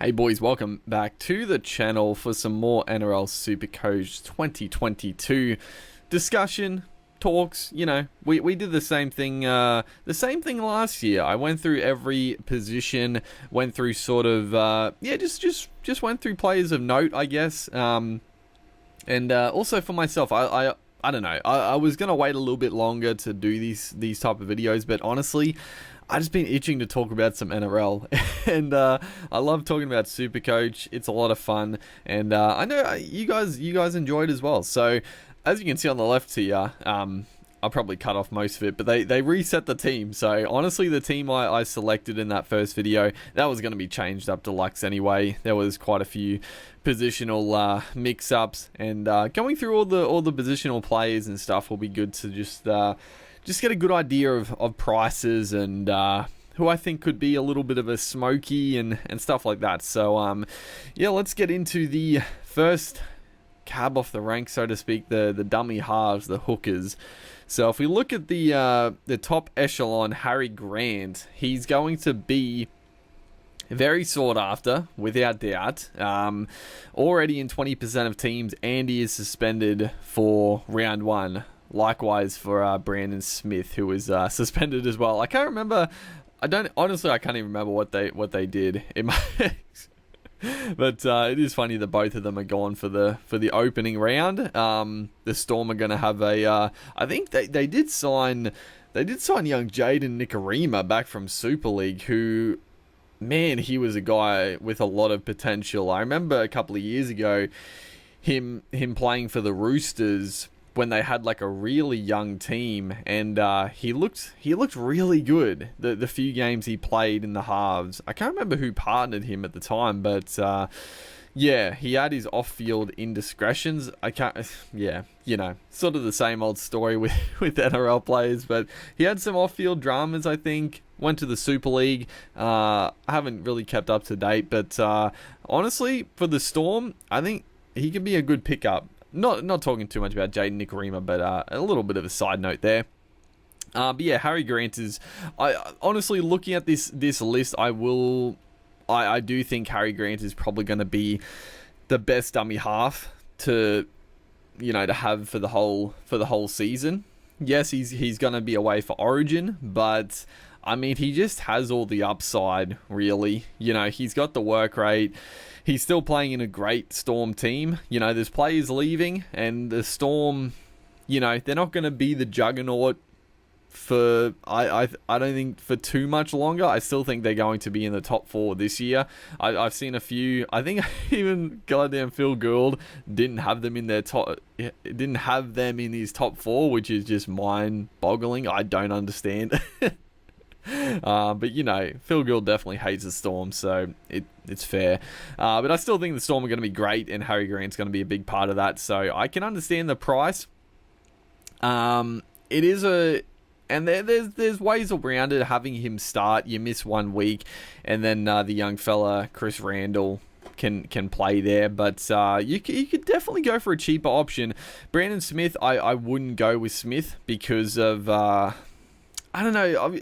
Hey boys, welcome back to the channel for some more Nrl Supercoach 2022 discussion, talks. You know, we did the same thing last year. I went through every position, went through sort of just went through players of note, I guess. And also for myself, I don't know. I was gonna wait a little bit longer to do these type of videos, but honestly, I just been itching to talk about some NRL, and I love talking about Supercoach. It's a lot of fun, and I know you guys enjoy it as well. So, as you can see on the left here, I'll probably cut off most of it, but they reset the team. So honestly, the team I selected in that first video, that was going to be changed up deluxe anyway. There was quite a few positional mix-ups, and going through all the positional players and stuff will be good to just get a good idea of prices and who I think could be a little bit of a smoky and stuff like that. So yeah, let's get into the first cab off the rank, so to speak, the dummy halves, the hookers. So if we look at the top echelon, Harry Grant, he's going to be very sought after, without doubt. Already in 20% of teams, and he is suspended for round one. Likewise for Brandon Smith, who was suspended as well. I can't remember. I can't even remember what they did. But it is funny that both of them are gone for the opening round. The Storm are going to have a. I think they did sign young Jaden Nikarima back from Super League, who, man, he was a guy with a lot of potential. I remember a couple of years ago him playing for the Roosters when they had like a really young team, and he looked really good the few games he played in the halves. I can't remember who partnered him at the time, but yeah, he had his off-field indiscretions. Sort of the same old story with NRL players, but he had some off-field dramas, I think. Went to the Super League. I haven't really kept up to date, but honestly, for the Storm, I think he could be a good pickup. Not talking too much about Jaden Nikarima, but a little bit of a side note there. But yeah, Harry Grant is. I honestly, looking at this list, I do think Harry Grant is probably going to be the best dummy half to have for the whole season. Yes, he's going to be away for Origin, but I mean, he just has all the upside, really. He's got the work rate. He's still playing in a great Storm team. There's players leaving, and the Storm, they're not going to be the juggernaut for, I don't think, for too much longer. I still think they're going to be in the top 4 this year. I've seen a few. I think even goddamn Phil Gould didn't have them in his top 4, which is just mind-boggling. I don't understand. But Phil Gould definitely hates the Storm, so it's fair. But I still think the Storm are going to be great, and Harry Grant's going to be a big part of that. So I can understand the price. It is and there's ways around it. Having him start, you miss 1 week, and then the young fella Chris Randall can play there. But you could definitely go for a cheaper option. Brandon Smith, I wouldn't go with Smith because of I don't know.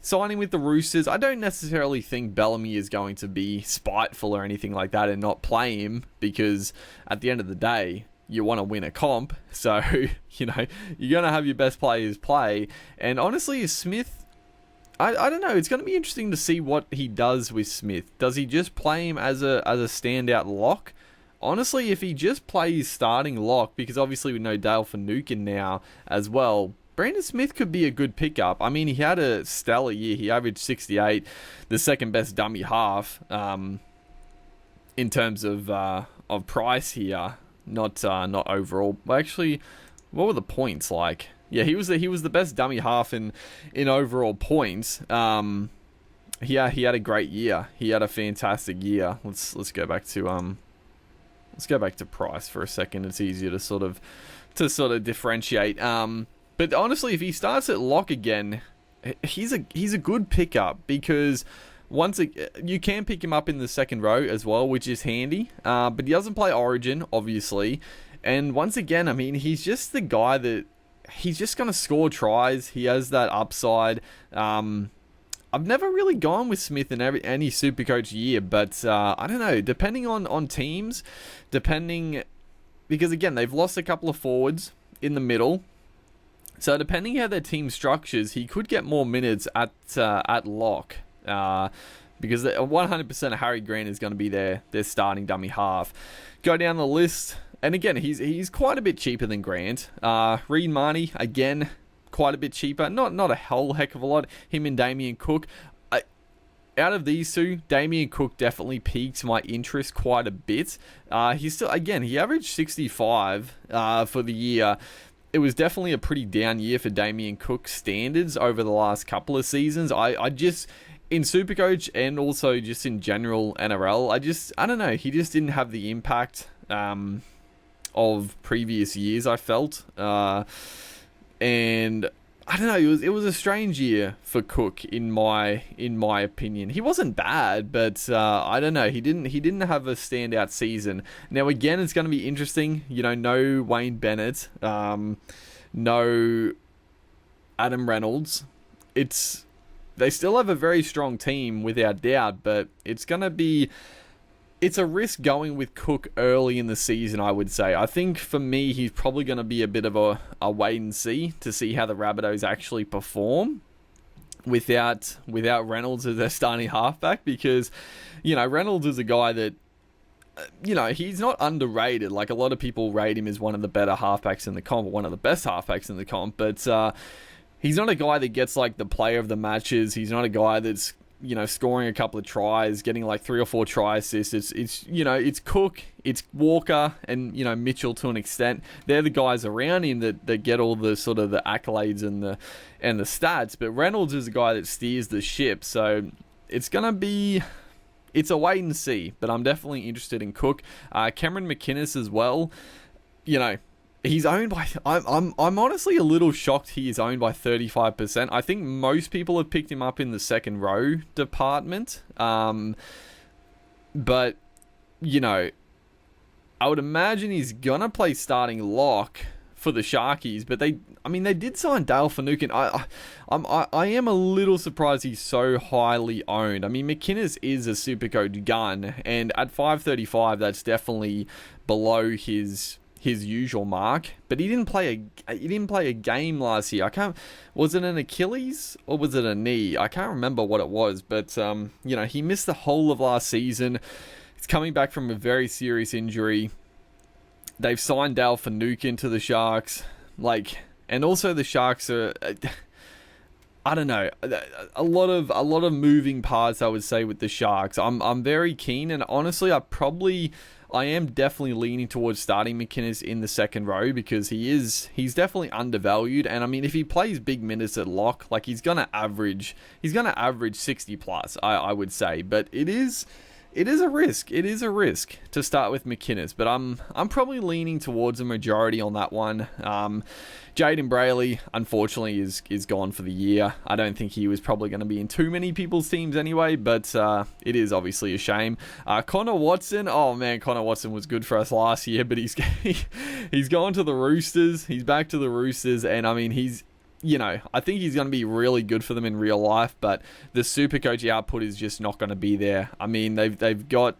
Signing with the Roosters, I don't necessarily think Bellamy is going to be spiteful or anything like that and not play him, because at the end of the day, you want to win a comp. So, you're going to have your best players play. And honestly, Smith, I don't know. It's going to be interesting to see what he does with Smith. Does he just play him as a standout lock? Honestly, if he just plays starting lock, because obviously we know Dale Finucane now as well, Brandon Smith could be a good pickup. I mean, he had a stellar year. He averaged 68, the second best dummy half in terms of price here, not overall. But actually, what were the points like? Yeah, he was the best dummy half in overall points. He had a great year. He had a fantastic year. Let's go back to price for a second. It's easier to sort of differentiate. But honestly, if he starts at lock again, he's a good pickup, because you can pick him up in the second row as well, which is handy. But he doesn't play Origin, obviously. And once again, I mean, he's just the guy that he's just going to score tries. He has that upside. I've never really gone with Smith in any Supercoach year, but I don't know. Depending on teams, because again they've lost a couple of forwards in the middle, so depending how their team structures, he could get more minutes at lock. Because 100% Harry Grant is going to be their starting dummy half. Go down the list, and again he's quite a bit cheaper than Grant. Reed Marnie again, quite a bit cheaper. Not a whole heck of a lot. Him and Damien Cook. Out of these two, Damien Cook definitely piqued my interest quite a bit. He's still, again, he averaged 65 for the year. It was definitely a pretty down year for Damien Cook standards over the last couple of seasons. I just, in Supercoach and also just in general NRL, I don't know, he just didn't have the impact of previous years, I felt. And I don't know, it was a strange year for Cook in my opinion. He wasn't bad, but I don't know, he didn't have a standout season. Now again, it's going to be interesting. No Wayne Bennett, no Adam Reynolds. They still have a very strong team without doubt, but it's a risk going with Cook early in the season, I would say. I think for me, he's probably going to be a bit of a wait and see to see how the Rabbitohs actually perform without Reynolds as their starting halfback, because, Reynolds is a guy that, he's not underrated. Like, a lot of people rate him as one of the better halfbacks in the comp, or one of the best halfbacks in the comp, but he's not a guy that gets, like, the player of the matches. He's not a guy that's scoring a couple of tries, getting like 3 or 4 try assists. It's Cook, it's Walker, and Mitchell to an extent. They're the guys around him that get all the sort of the accolades and the stats. But Reynolds is a guy that steers the ship, so it's a wait and see. But I'm definitely interested in Cook. Cameron McInnes as well. He's owned by. I'm honestly a little shocked he is owned by 35%. I think most people have picked him up in the second row department. But I would imagine he's gonna play starting lock for the Sharkies. But they did sign Dale Finucane. I am a little surprised he's so highly owned. McInnes is a Supercoach gun, and at 535, that's definitely below his usual mark, but he didn't play a game last year. Was it an Achilles or was it a knee? I can't remember what it was, but he missed the whole of last season. He's coming back from a very serious injury. They've signed Dale Finucane to the Sharks, and also the Sharks are, I don't know, a lot of moving parts, I would say, with the Sharks. I'm very keen, and honestly, I am definitely leaning towards starting McInnes in the second row, because he's definitely undervalued. And if he plays big minutes at lock, he's gonna average 60 plus, I would say. But it is a risk. It is a risk to start with McInnes, but I'm probably leaning towards a majority on that one. Jaden Brayley, unfortunately, is gone for the year. I don't think he was probably going to be in too many people's teams anyway, but it is obviously a shame. Connor Watson, oh man, Connor Watson was good for us last year, but he's gone to the Roosters. He's back to the Roosters, and I think he's going to be really good for them in real life, but the Supercoach output is just not going to be there. They've got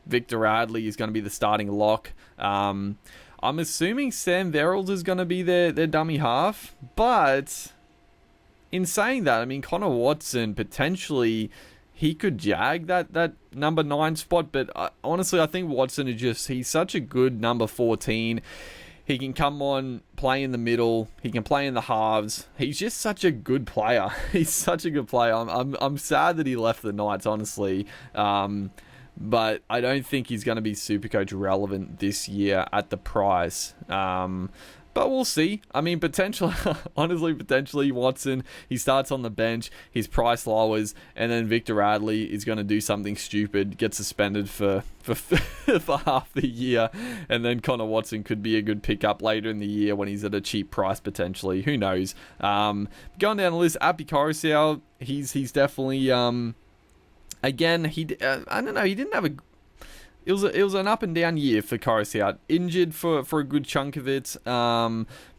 Victor Radley is going to be the starting lock. I'm assuming Sam Verrills is going to be their dummy half, but in saying that, Connor Watson, potentially, he could jag that number 9 spot, but honestly, I think Watson he's such a good number 14. He can come on, play in the middle. He can play in the halves. He's just such a good player. He's such a good player. I'm sad that he left the Knights, honestly. But I don't think he's going to be Supercoach relevant this year at the price. But we'll see. Potentially Watson, he starts on the bench, his price lowers, and then Victor Radley is going to do something stupid, get suspended for half the year, and then Connor Watson could be a good pickup later in the year when he's at a cheap price, potentially. Who knows? Going down the list, Api Coruscant, he's definitely... Again, I don't know, he didn't have it was an up and down year for Coruscant. Injured for a good chunk of it.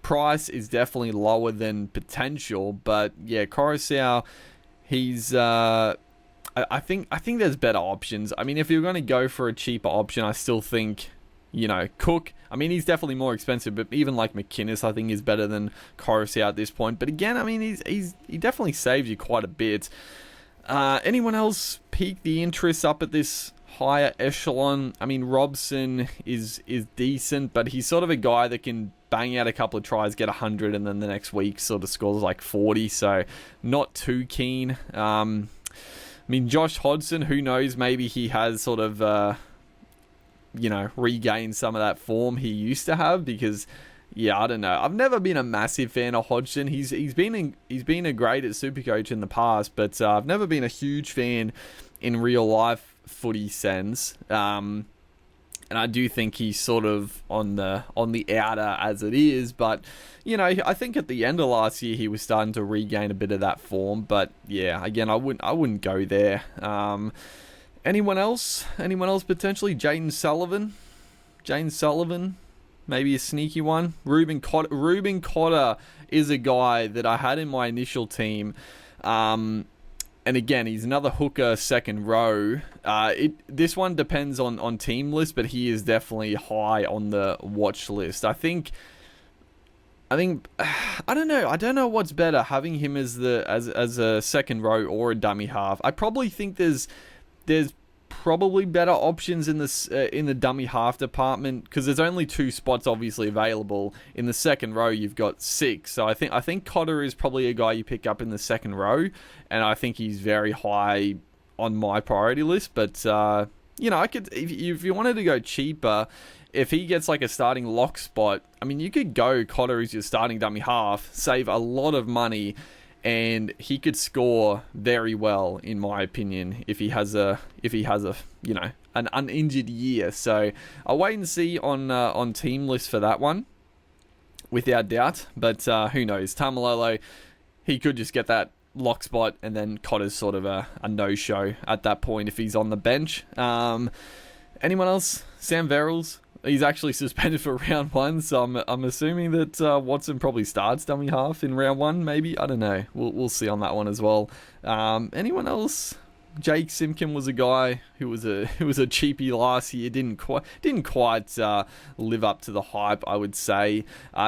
Price is definitely lower than potential, but yeah, Coruscant, He's I think there's better options. I mean, if you're going to go for a cheaper option, I still think, Cook. I mean, he's definitely more expensive, but even like McInnes, I think is better than Coruscant at this point. But again, I mean, he definitely saves you quite a bit. Anyone else pique the interest up at this higher echelon? I mean, Robson is decent, but he's sort of a guy that can bang out a couple of tries, get 100, and then the next week sort of scores like 40. So not too keen. I mean, Josh Hodgson, who knows? Maybe he has sort of, regained some of that form he used to have because, I don't know. I've never been a massive fan of Hodgson. He's been a great at Supercoach in the past, but I've never been a huge fan in real life footy sense. And I do think he's sort of on the outer as it is, but I think at the end of last year he was starting to regain a bit of that form. But yeah, again, I wouldn't go there. Anyone else potentially? Jaden Sullivan, maybe a sneaky one. Ruben Cotter is a guy that I had in my initial team. And again, he's another hooker, second row. This one depends on team list, but he is definitely high on the watch list. I think I don't know. I don't know what's better, having him as a second row or a dummy half. I probably think there's probably better options in the dummy half department, because there's only 2 spots obviously available. In the second row you've got 6, so I think Cotter is probably a guy you pick up in the second row, and I think he's very high on my priority list. But I could, if you wanted to go cheaper, if he gets like a starting lock spot, I mean, you could go Cotter as your starting dummy half, save a lot of money, and he could score very well, in my opinion, if he has a an uninjured year. So I'll wait and see on team list for that one, without doubt. But who knows? Tamalolo, he could just get that lock spot, and then Cotter's sort of a no-show at that point if he's on the bench. Anyone else? Sam Verrills. He's actually suspended for round 1, so I'm assuming that Watson probably starts dummy half in round 1, maybe. I don't know. We'll see on that one as well. Anyone else? Jake Simpkin was a guy who was a cheapie last year. Didn't quite live up to the hype, I would say.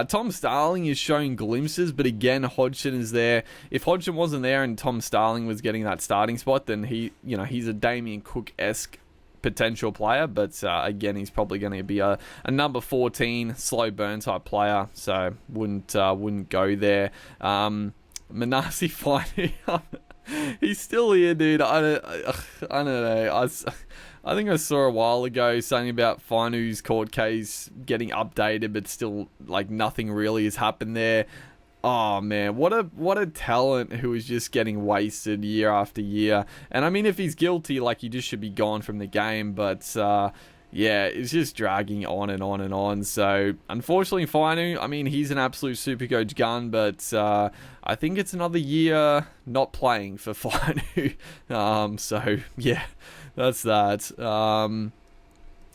Tom Starling is showing glimpses, but again, Hodgson is there. If Hodgson wasn't there and Tom Starling was getting that starting spot, then he's a Damien Cook-esque potential player, but again, he's probably going to be a number 14 slow burn type player, so wouldn't go there. Manasi Fine, he's still here, dude. I don't know. I think I saw a while ago something about Finu's court case getting updated, but still like nothing really has happened there. Oh man, what a talent who is just getting wasted year after year. And I mean, if he's guilty, like, he just should be gone from the game. But it's just dragging on and on and on. So unfortunately, Finu, I mean, he's an absolute Supercoach gun, but I think it's another year not playing for Finu. So yeah, that's that.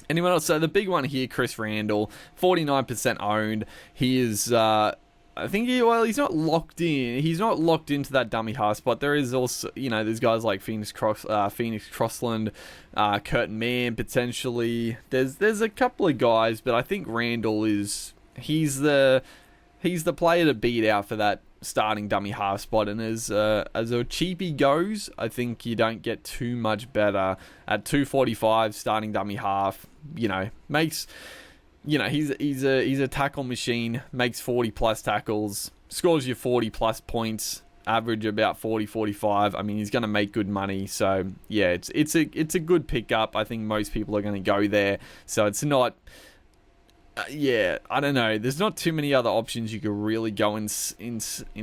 Anyone else? So the big one here, Chris Randall, 49% owned. He is. I think he's not locked in. He's not locked into that dummy half spot. There is also, there's guys like Phoenix Crossland, Curtin Mann potentially. There's a couple of guys, but I think Randall he's the player to beat out for that starting dummy half spot. And as a cheapie goes, I think you don't get too much better at 245 starting dummy half. Makes. He's a tackle machine, makes 40 plus tackles, scores you 40 plus points, average about 40-45. I mean, he's going to make good money. So yeah, it's a good pickup. I think most people are going to go there. So it's not. I don't know. There's not too many other options you could really go in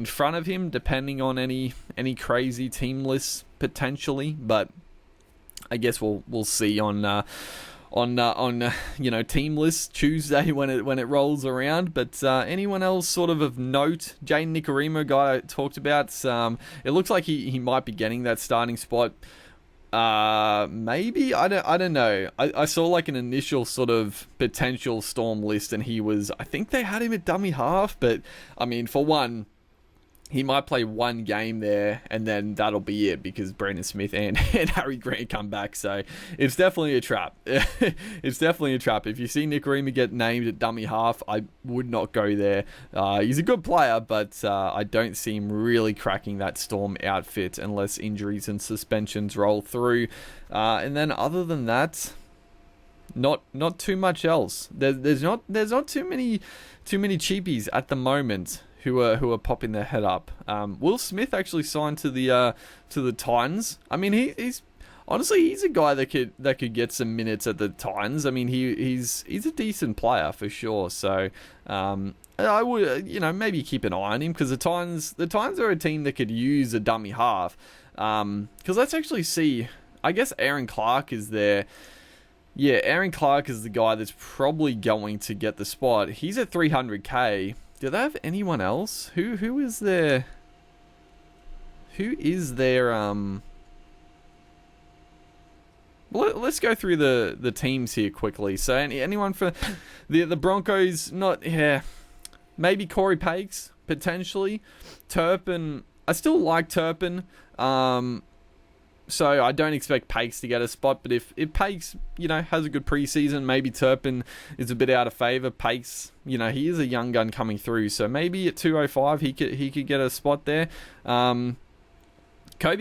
front of him, depending on any crazy team lists potentially. But I guess we'll see on team list Tuesday when it rolls around. But anyone else sort of note? Jane Nicarimo, guy I talked about. It looks like he might be getting that starting spot. Maybe I don't know. I saw like an initial sort of potential Storm list, and I think they had him at dummy half. But I mean, for one, he might play one game there, and then that'll be it because Brandon Smith and Harry Grant come back. So it's definitely a trap. It's definitely a trap. If you see Nikorima get named at dummy half, I would not go there. He's a good player, but I don't see him really cracking that Storm outfit unless injuries and suspensions roll through. And then other than that, not too much else. There's not too many cheapies at the moment who are popping their head up. Will Smith actually signed to the Titans. I mean, he's honestly a guy that could get some minutes at the Titans. I mean, he's a decent player for sure. So I would maybe keep an eye on him because the Titans are a team that could use a dummy half. Because let's actually see. I guess Aaron Clark is there. Yeah, Aaron Clark is the guy that's probably going to get the spot. He's at 300k. Do they have anyone else? Who is there? Who is there? Well, let's go through the teams here quickly. So anyone for the Broncos? Not maybe Corey Pakes potentially. Turpin. I still like Turpin. So I don't expect Pakes to get a spot, but if Pakes, has a good preseason, maybe Turpin is a bit out of favour. Pakes, he is a young gun coming through, so maybe at 205 he could get a spot there. Kobe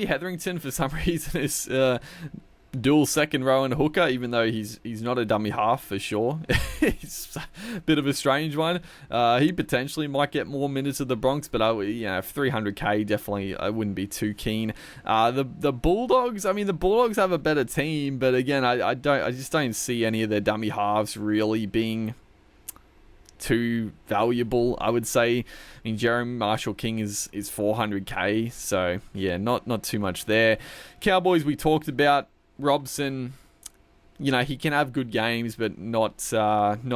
Hetherington for some reason is dual second row and hooker, even though he's not a dummy half for sure. He's a bit of a strange one. He potentially might get more minutes of the Bronx, but 300k definitely I wouldn't be too keen. The Bulldogs, I mean the Bulldogs have a better team, but again I just don't see any of their dummy halves really being too valuable, I would say. I mean, Jeremy Marshall King is 400k, so yeah, not too much there. Cowboys we talked about. Robson, he can have good games, but not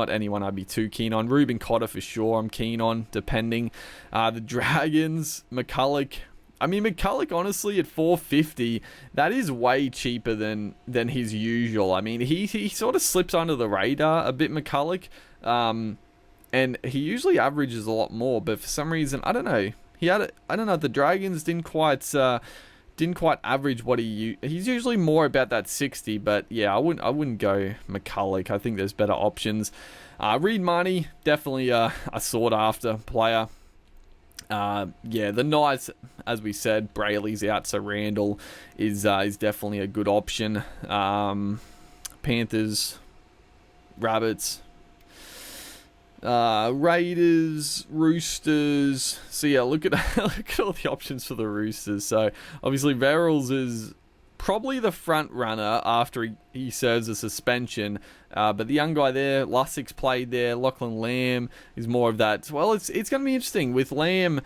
anyone I'd be too keen on. Ruben Cotter for sure I'm keen on, depending. The Dragons, McCulloch. I mean, McCulloch, honestly, at 450, that is way cheaper than his usual. I mean, he sort of slips under the radar a bit, McCulloch. And he usually averages a lot more, but for some reason, I don't know. The Dragons didn't quite average what he's usually more about that 60, but yeah, I wouldn't go McCulloch. I think there's better options. Reed Marnie, definitely a sought after player. The Knights, as we said, Brayley's out, so Randall is definitely a good option. Panthers, Rabbits, Raiders, Roosters. So yeah, look at all the options for the Roosters. So obviously Verrills is probably the front runner after he serves a suspension. But the young guy there, Lussick's played there. Lachlan Lamb is more of that. Well, it's going to be interesting with Lamb.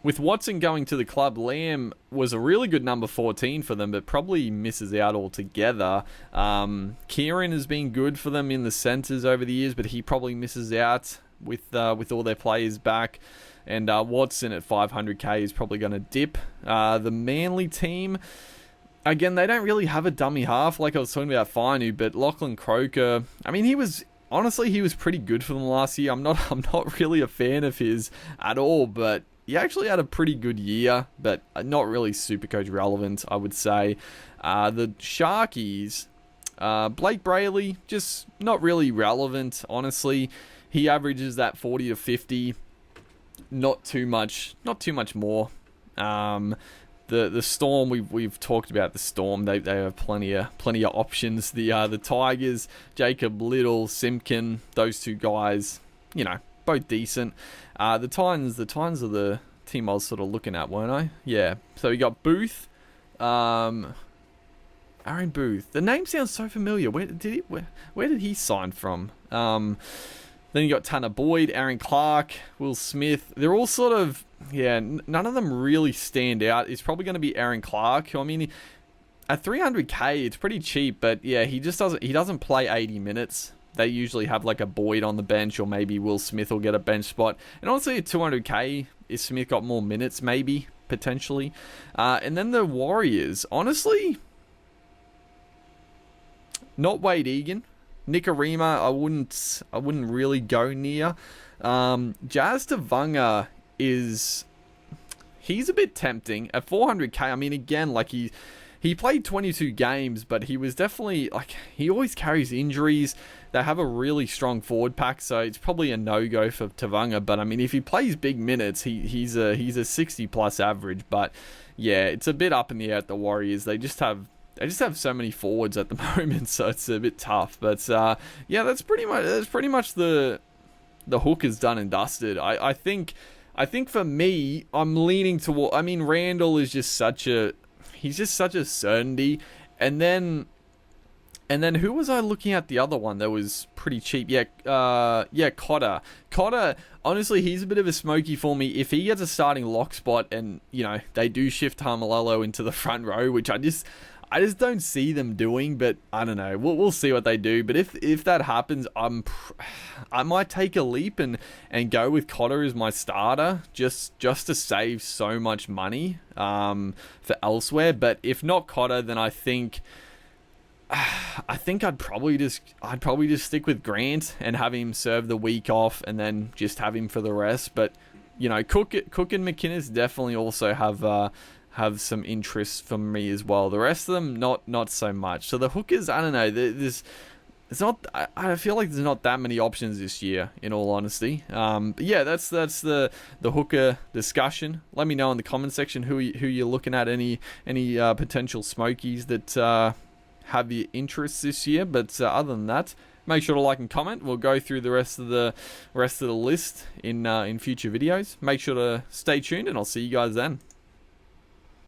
With Watson going to the club, Lamb was a really good number 14 for them, but probably misses out altogether. Kieran has been good for them in the centres over the years, but he probably misses out with all their players back. And Watson at 500k is probably going to dip. The Manly team, again, they don't really have a dummy half like I was talking about Fainu, but Lachlan Croker, I mean, he was pretty good for them last year. I'm not really a fan of his at all, but he actually had a pretty good year, but not really Supercoach relevant, I would say. The Sharkies, Blake Brayley, just not really relevant, honestly. He averages that 40 to 50, not too much more. The Storm, we've talked about the Storm. They have plenty of options. The Tigers, Jacob Little, Simpkin, those two guys, both decent. The Titans are the team I was sort of looking at, weren't I? Yeah. So we got Booth, Aaron Booth. The name sounds so familiar. Where did he sign from? Then you got Tanner Boyd, Aaron Clark, Will Smith. They're all sort of, none of them really stand out. It's probably going to be Aaron Clark, who, I mean, at 300k, it's pretty cheap, but yeah, he doesn't play 80 minutes. They usually have like a Boyd on the bench, or maybe Will Smith will get a bench spot. And honestly, at 200k, if Smith got more minutes, maybe, potentially. And then the Warriors, honestly, not Wade Egan. Nikorima, I wouldn't really go near. Jazz Tavanga is, he's a bit tempting at 400k. I mean, again, like he played 22 games, but he was definitely, like, he always carries injuries. They have a really strong forward pack, so it's probably a no-go for Tavanga. But I mean, if he plays big minutes, he's a 60+ average. But yeah, it's a bit up in the air at the Warriors. They just have so many forwards at the moment, so it's a bit tough. But yeah, that's pretty much the hook is done and dusted. I think for me, I'm leaning toward. I mean, Randall is just such a certainty. And then who was I looking at the other one that was pretty cheap? Yeah, Cotter. Cotter, honestly, he's a bit of a smoky for me. If he gets a starting lock spot and, you know, they do shift Tamalolo into the front row, which I just don't see them doing, but I don't know. We'll see what they do. But if that happens, I might take a leap and go with Cotter as my starter, just to save so much money for elsewhere. But if not Cotter, then I think I'd probably just stick with Grant and have him serve the week off, and then just have him for the rest. But you know, Cook and McInnes definitely also have some interest for me as well. The rest of them, not so much. So the hookers, I don't know. I feel like there's not that many options this year, in all honesty. But yeah, that's the hooker discussion. Let me know in the comment section who you're looking at. Any potential smokies that have your interests this year. But other than that, make sure to like and comment. We'll go through the rest of the list in future videos. Make sure to stay tuned, and I'll see you guys then.